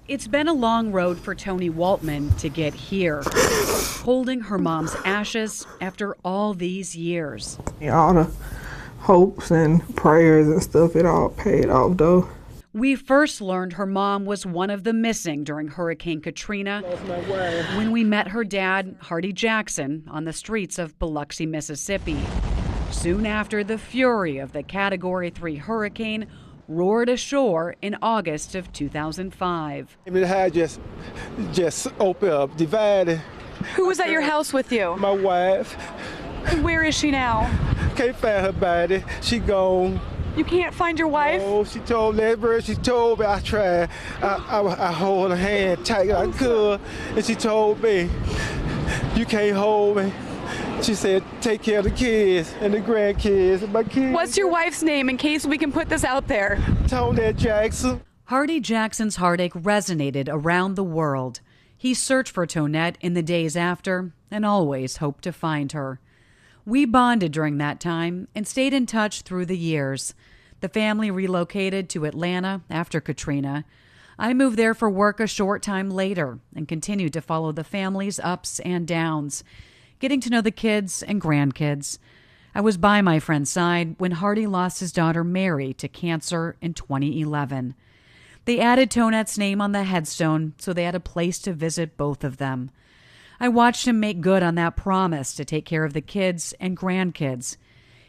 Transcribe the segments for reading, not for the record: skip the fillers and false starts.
It's been a long road for Tonie Waltman to get here, holding her mom's ashes after all these years. All the hopes and prayers and stuff, it all paid off though. We first learned her mom was one of the missing during Hurricane Katrina when we met her dad, Hardy Jackson, on the streets of Biloxi, Mississippi. Soon after, the fury of the Category 3 hurricane roared ashore in August of 2005. It had just opened up, divided. Who was at your house with you? My wife. Where is she now? Can't find her body. She gone. You can't find your wife? Oh, she told me, I tried. I hold her hand tight as I could, and she told me, you can't hold me. She said, take care of the kids and the grandkids and my kids. What's your wife's name in case we can put this out there? Tonette Jackson. Hardy Jackson's heartache resonated around the world. He searched for Tonette in the days after and always hoped to find her. We bonded during that time and stayed in touch through the years. The family relocated to Atlanta after Katrina. I moved there for work a short time later and continued to follow the family's ups and downs, getting to know the kids and grandkids. I was by my friend's side when Hardy lost his daughter Mary to cancer in 2011. They added Tonette's name on the headstone so they had a place to visit both of them. I watched him make good on that promise to take care of the kids and grandkids.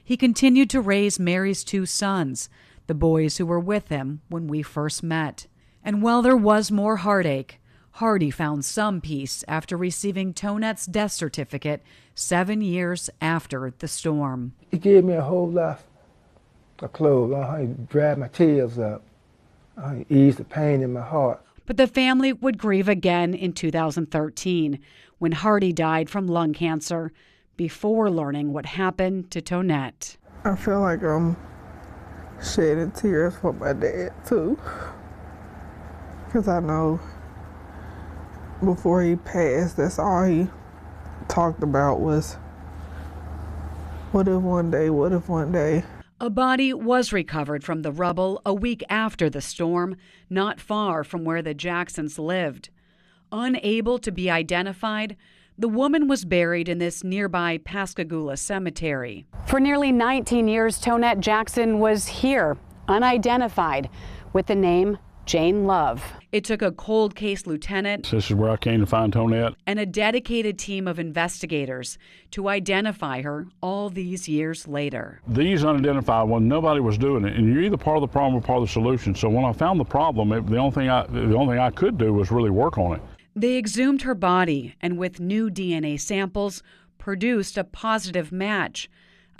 He continued to raise Mary's 2 sons, the boys who were with him when we first met. And while there was more heartache, Hardy found some peace after receiving Tonette's death certificate 7 years after the storm. It gave me a whole lot of clothes. It dried my tears up. It eased the pain in my heart. But the family would grieve again in 2013 when Hardy died from lung cancer before learning what happened to Tonette. I feel like I'm shedding tears for my dad too, because I know before he passed, that's all he talked about was, what if one day. A body was recovered from the rubble a week after the storm, not far from where the Jacksons lived. Unable to be identified, the woman was buried in this nearby Pascagoula cemetery. For nearly 19 years, Tonette Jackson was here, unidentified, with the name Jane Love. It took a cold case lieutenant. This is where I came to find Tonette. And a dedicated team of investigators to identify her all these years later. These unidentified ones, nobody was doing it, and you're either part of the problem or part of the solution. So when I found the problem, the only thing I could do was really work on it. They exhumed her body and with new DNA samples produced a positive match,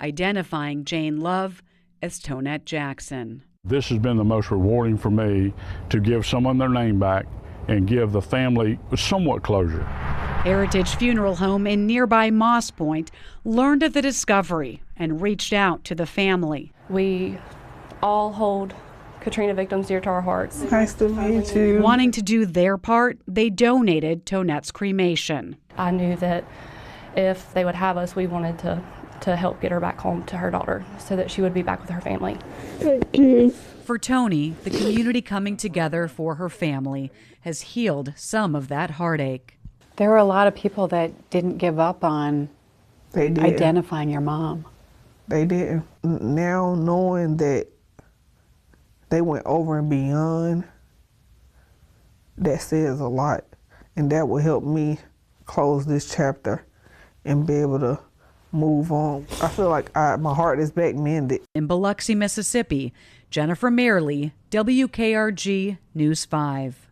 identifying Jane Love as Tonette Jackson. This has been the most rewarding for me, to give someone their name back and give the family somewhat closure. Heritage Funeral Home in nearby Moss Point learned of the discovery and reached out to the family. We all hold Katrina victims dear to our hearts. Nice to meet you. Wanting to do their part, they donated Tonette's cremation. I knew that if they would have us, we wanted to help get her back home to her daughter so that she would be back with her family. Thank you. For Tonie, the community coming together for her family has healed some of that heartache. There were a lot of people that didn't give up on identifying your mom. They didn't. Now knowing that they went over and beyond, that says a lot. And that will help me close this chapter and be able to move on. I feel like my heart is back mended. In Biloxi, Mississippi, Jennifer Mayerle, WKRG News 5.